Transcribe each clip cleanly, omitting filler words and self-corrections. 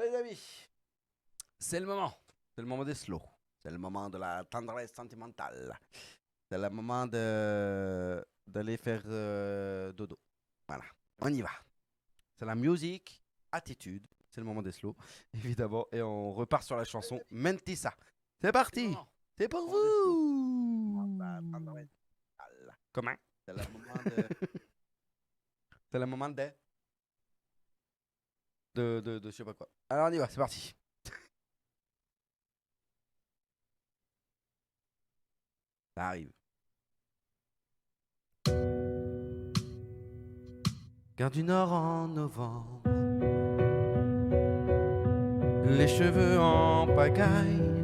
Les amis, c'est le moment. C'est le moment des slow. C'est le moment de la tendresse sentimentale. C'est le moment d'aller faire dodo. Voilà, on y va. C'est la musique, attitude. C'est le moment des slow, évidemment. Et on repart sur la chanson Mentissa. C'est parti. C'est pour vous. Comment? C'est le moment de... C'est le moment de je sais pas quoi. Alors on y va, c'est parti. Ça arrive. Gare du Nord en novembre, les cheveux en pagaille,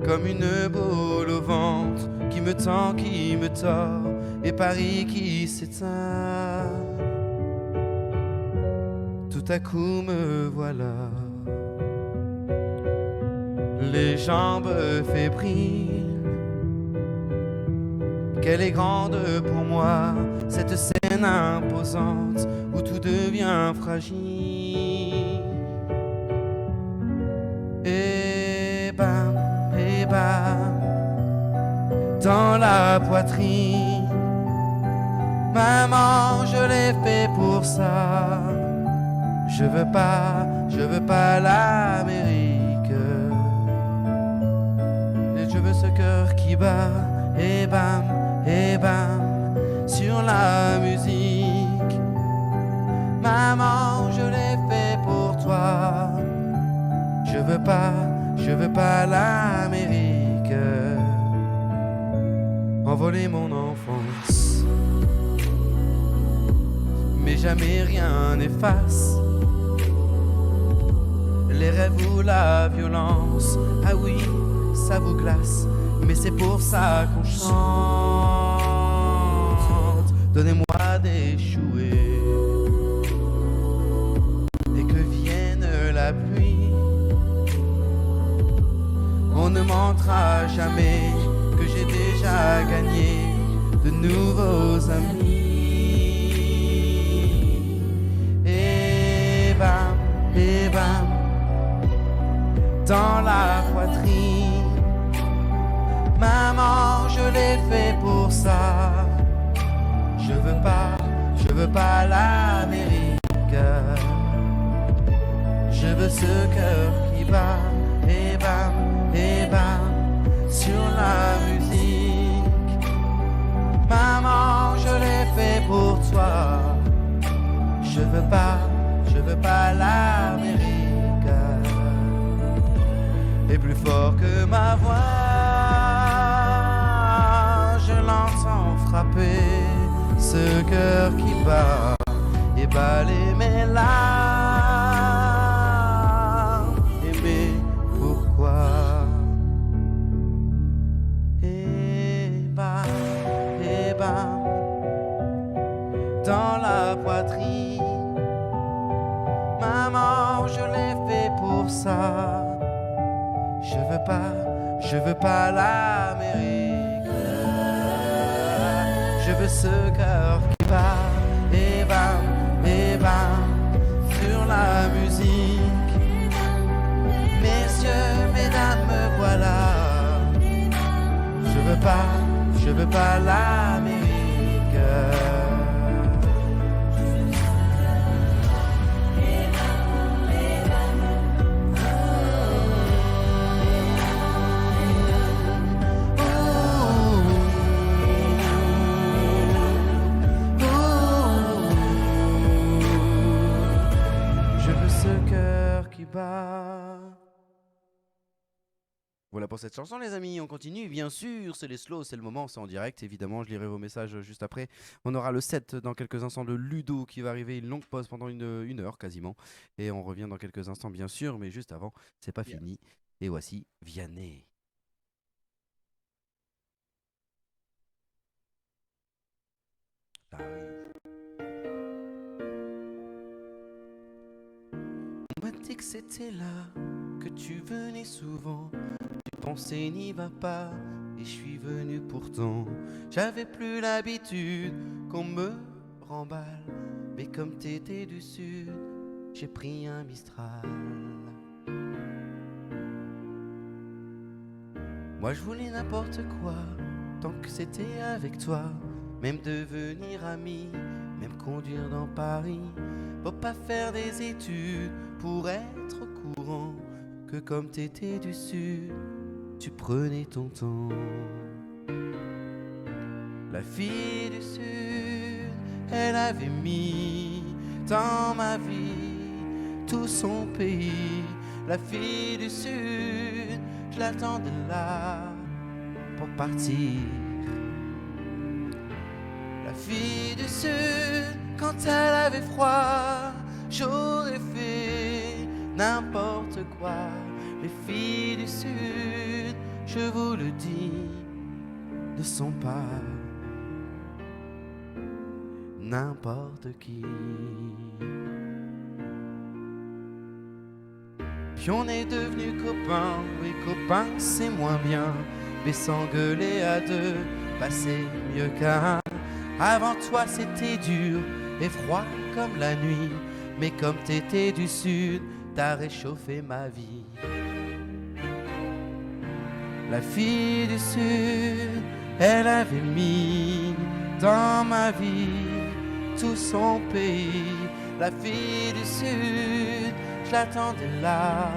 comme une boule au ventre qui me tend, qui me tord, et Paris qui s'éteint. Tout à coup me voilà, les jambes fébriles. Qu'elle est grande pour moi, cette scène imposante où tout devient fragile. Et bam, dans la poitrine. Maman, je l'ai fait pour ça. Je veux pas l'Amérique. Et je veux ce cœur qui bat. Et bam, sur la musique. Maman, je l'ai fait pour toi. Je veux pas l'Amérique. Envoler mon enfance, mais jamais rien n'efface les rêves ou la violence. Ah oui, ça vous glace, mais c'est pour ça qu'on chante. Donnez-moi d'échouer et que vienne la pluie. On ne mentera jamais que j'ai déjà gagné de nouveaux amis. Et bam, dans la poitrine. Maman, je l'ai fait pour ça. Je veux pas l'Amérique. Je veux ce cœur qui bat. Et bam, sur la musique. Maman, je l'ai fait pour toi. Je veux pas l'Amérique. Et plus fort que ma voix, je l'entends frapper ce cœur qui bat et balayer mes larmes. Mais pourquoi? Et bam, dans la poitrine. Maman, je l'ai fait pour ça. Je veux pas l'Amérique. Je veux ce cœur qui bat. Et bam, sur la musique. Messieurs, mesdames, me voilà. Je veux pas l'Amérique. Voilà pour cette chanson les amis, on continue bien sûr, c'est les slows, c'est le moment, c'est en direct évidemment, je lirai vos messages juste après. On aura le set dans quelques instants de Ludo qui va arriver, une longue pause pendant une heure quasiment. Et on revient dans quelques instants bien sûr, mais juste avant, c'est pas fini. Et voici Vianney. Ah oui. On m'a dit que c'était là, que tu venais souvent. Tu pensais n'y va pas, et je suis venu pourtant. J'avais plus l'habitude qu'on me remballe, mais comme t'étais du sud, j'ai pris un Mistral. Moi je voulais n'importe quoi, tant que c'était avec toi. Même devenir ami, même conduire dans Paris. Faut pas faire des études pour être au courant que comme t'étais du sud, tu prenais ton temps. La fille du sud, elle avait mis dans ma vie tout son pays. La fille du sud, je l'attendais là pour partir. La fille du sud, quand elle avait froid, j'aurais fait n'importe quoi. Les filles du sud, je vous le dis, ne sont pas n'importe qui. Puis on est devenus copains, oui copains c'est moins bien, mais s'engueuler à deux, passer mieux qu'un. Avant toi c'était dur et froid comme la nuit, mais comme t'étais du sud, t'as réchauffé ma vie. La fille du sud, elle avait mis dans ma vie tout son pays. La fille du sud, je l'attendais là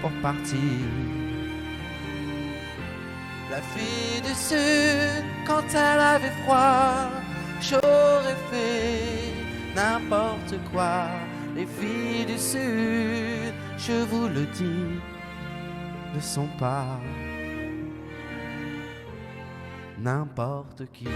pour partir. La fille du sud, quand elle avait froid, j'aurais fait n'importe quoi. Les filles du sud, je vous le dis, ne sont pas n'importe qui.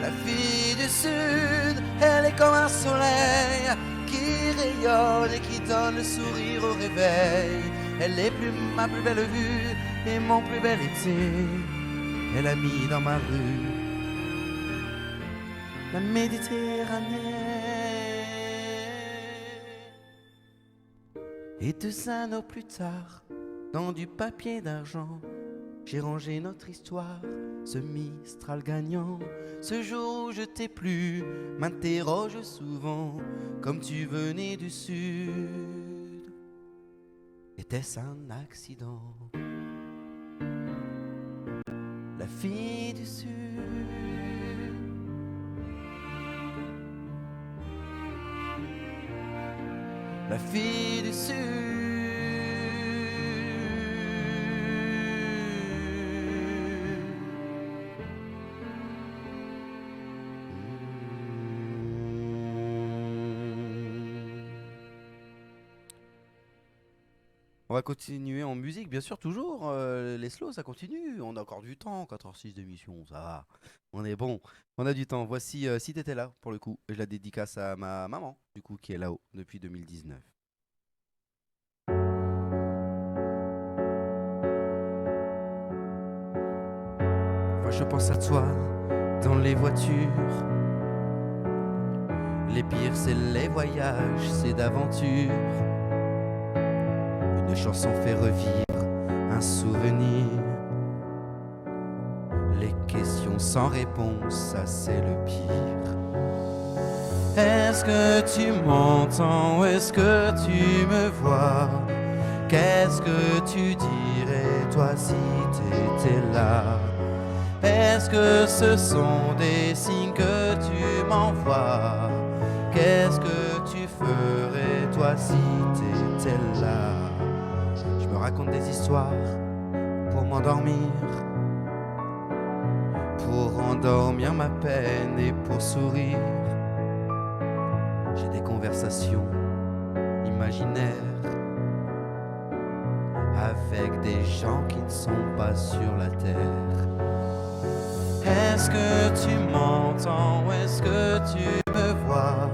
La fille du sud, elle est comme un soleil qui rayonne et qui donne le sourire au réveil. Elle est ma plus belle vue et mon plus bel été. Elle a mis dans ma rue la Méditerranée. Et 2 anneaux plus tard, dans du papier d'argent, j'ai rangé notre histoire, ce Mistral gagnant. Ce jour où je t'ai plu, m'interroge souvent, comme tu venais du sud, était-ce un accident? La fille du sud, la fille du sud. On va continuer en musique, bien sûr, toujours. Les slows, ça continue. On a encore du temps, 4h06 d'émission, ça va. On est bon, on a du temps. Voici Si t'étais là, pour le coup. Je la dédicace à ma maman, du coup, qui est là-haut depuis 2019. Moi, je pense à toi dans les voitures. Les pires, c'est les voyages, c'est d'aventure. Une chanson fait revivre un souvenir. Les questions sans réponse, ça c'est le pire. Est-ce que tu m'entends? Est-ce que tu me vois? Qu'est-ce que tu dirais toi si t'étais là? Est-ce que ce sont des signes que tu m'envoies? Qu'est-ce que tu ferais toi si t'étais là? Je me raconte des histoires pour m'endormir, pour endormir ma peine et pour sourire. J'ai des conversations imaginaires avec des gens qui ne sont pas sur la terre. Est-ce que tu m'entends? Est-ce que tu me vois?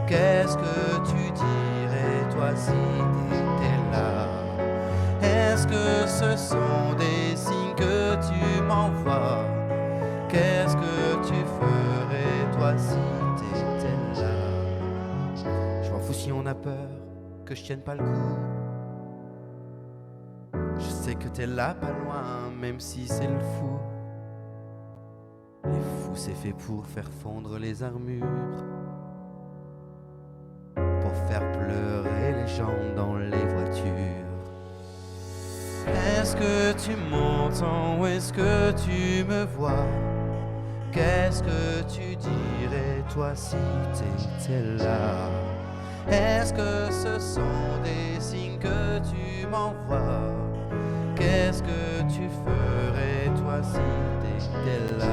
Qu'est-ce que tu dirais toi si t'étais là? Est-ce que ce sont des signes que tu m'envoies? Qu'est-ce que tu ferais toi si t'étais là? a peur que je tienne pas le coup. Je sais que t'es là pas loin, même si c'est le fou. Les fous c'est fait pour faire fondre les armures, pour faire pleurer les gens dans les voitures. Est-ce que tu m'entends ou est-ce que tu me vois? Qu'est-ce que tu dirais toi si t'étais là? Est-ce que ce sont des signes que tu m'envoies? Qu'est-ce que tu ferais toi si t'étais là?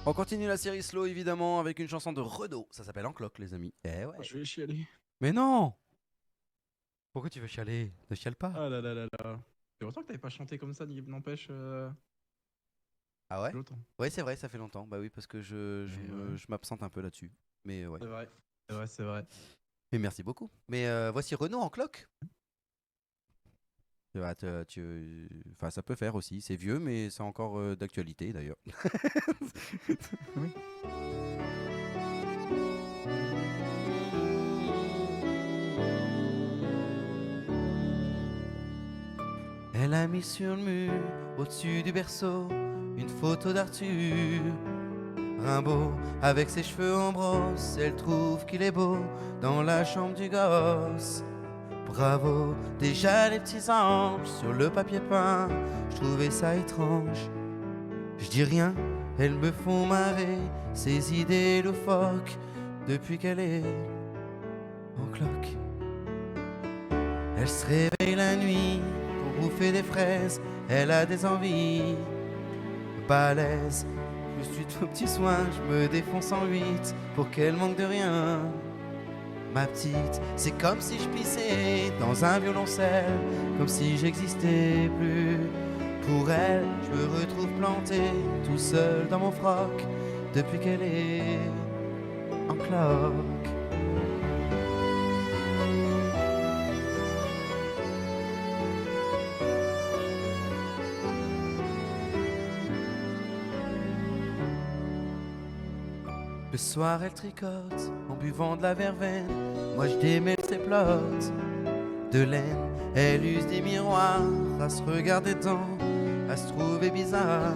On continue la série slow évidemment avec une chanson de Renaud. Ça s'appelle En Cloque les amis. Eh ouais. Je vais chialer. Mais non! Pourquoi tu veux chialer? Ne chiale pas. Ah là là là là. C'est longtemps que t'avais pas chanté comme ça, n'empêche. Ah ouais? Longtemps. Ouais c'est vrai, ça fait longtemps. Bah oui parce que Ouais. je m'absente un peu là-dessus. Mais ouais. C'est vrai. C'est vrai, c'est vrai. Mais merci beaucoup. Mais voici Renaud En Cloque. Enfin, ça peut faire aussi. C'est vieux, mais c'est encore d'actualité d'ailleurs. Oui. Elle a mis sur le mur, au-dessus du berceau, une photo d'Arthur Rimbaud, avec ses cheveux en brosse. Elle trouve qu'il est beau dans la chambre du gosse. Bravo, déjà les petits anges sur le papier peint. Je trouvais ça étrange. Je dis rien, elles me font marrer, ces idées loufoques, depuis qu'elle est en cloque. Elle se réveille la nuit pour bouffer des fraises, elle a des envies balèzes. Je suis tout petit soin, je me défonce en 8 pour qu'elle manque de rien. Ma petite, c'est comme si je pissais dans un violoncelle, comme si j'existais plus. Pour elle, je me retrouve planté tout seul dans mon froc, depuis qu'elle est en cloque. Le soir, elle tricote en buvant de la verveine. Moi, je démêle ses plots de laine. Elle use des miroirs à se regarder dedans, à se trouver bizarre.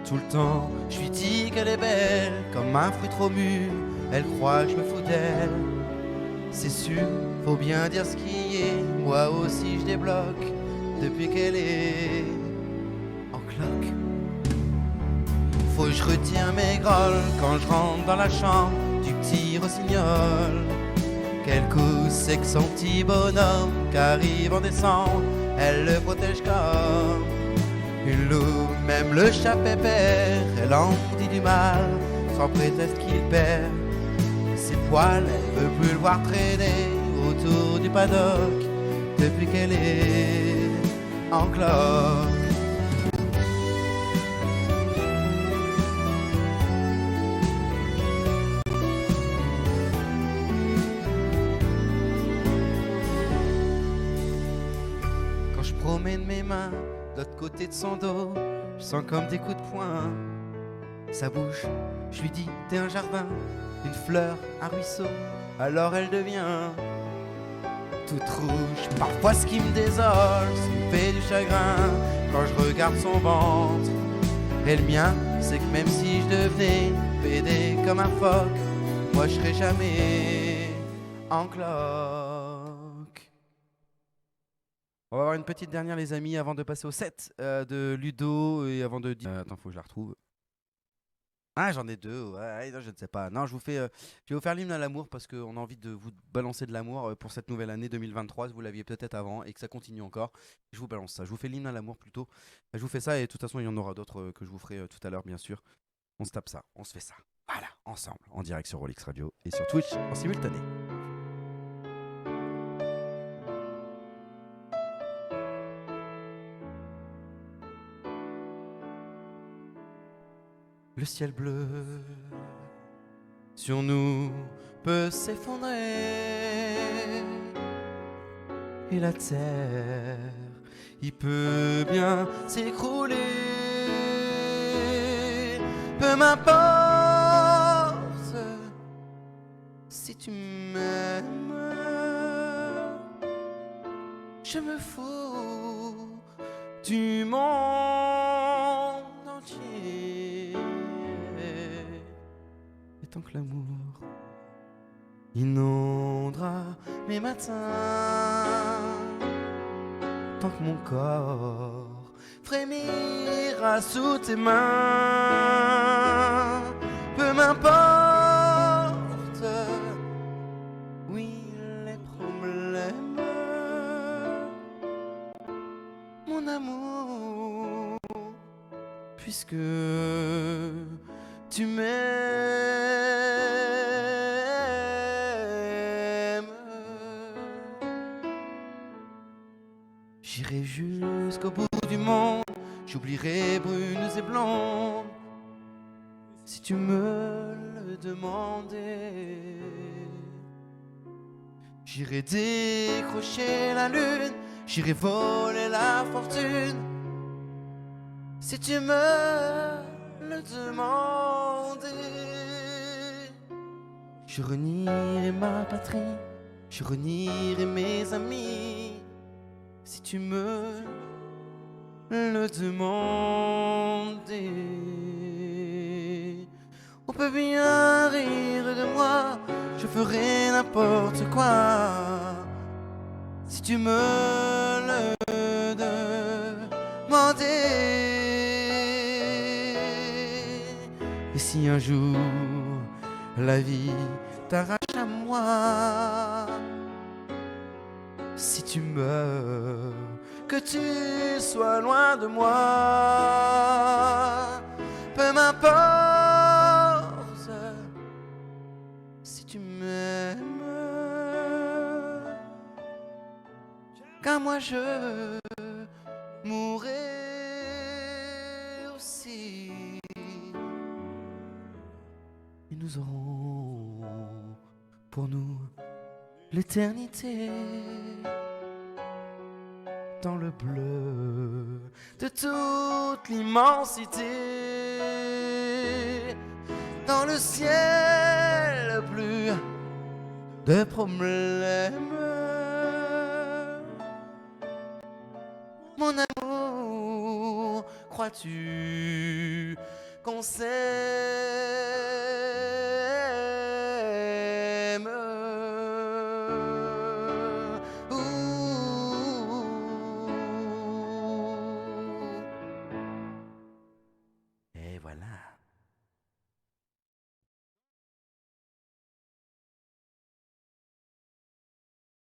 Tout le temps, je lui dis qu'elle est belle, comme un fruit trop mûr. Elle croit que je me fous d'elle. C'est sûr, faut bien dire ce qui est. Moi aussi, je débloque depuis qu'elle est en cloque. Faut que je retire mes grolles quand je rentre dans la chambre du petit rossignol. Quel coup c'est que son petit bonhomme qu'arrive en décembre, elle le protège comme une loupe. Même le chat pépère, elle en dit du mal, sans prétexte qu'il perd ses poils. Elle veut plus le voir traîner autour du paddock, depuis qu'elle est en cloque. Promène mes mains de l'autre côté de son dos, je sens comme des coups de poing sa bouche. Je lui dis t'es un jardin, une fleur, un ruisseau. Alors elle devient toute rouge. Parfois ce qui me désole, ce qui me fait du chagrin, quand je regarde son ventre et le mien, c'est que même si je devenais pédé comme un phoque, moi je serais jamais en cloque. On va avoir une petite dernière les amis avant de passer au set de Ludo et avant de dire... attends, faut que je la retrouve. Ah, j'en ai deux, ouais, non, je ne sais pas. Non, je vais vous faire l'hymne à l'amour parce qu'on a envie de vous balancer de l'amour pour cette nouvelle année 2023. Vous l'aviez peut-être avant et que ça continue encore. Je vous balance ça. Je vous fais l'hymne à l'amour plutôt. Je vous fais ça et de toute façon, il y en aura d'autres que je vous ferai tout à l'heure, bien sûr. On se tape ça, on se fait ça. Voilà, ensemble, en direct sur Rolex Radio et sur Twitch en simultané. Le ciel bleu sur nous peut s'effondrer et la terre, il peut bien s'écrouler. Peu m'importe si tu m'aimes, je me fous du monde entier. Et tant que l'amour inondera mes matins, tant que mon corps frémira sous tes mains, peu m'importe, oui, les problèmes, mon amour, puisque tu m'aimes. J'irai jusqu'au bout du monde, j'oublierai brunes et blondes, si tu me le demandais. J'irai décrocher la lune, j'irai voler la fortune, si tu me le demandais. Je renierai ma patrie, je renierai mes amis, si tu me le demandais. On peut bien rire de moi, je ferai n'importe quoi, si tu me le demandais. Et si un jour la vie t'arrache à moi, si tu meurs, que tu sois loin de moi, peu m'importe si tu m'aimes, car moi je mourrai aussi, et nous aurons pour nous l'éternité dans le bleu de toute l'immensité, dans le ciel plus de problèmes. Mon amour, crois-tu qu'on s'aime? Et voilà.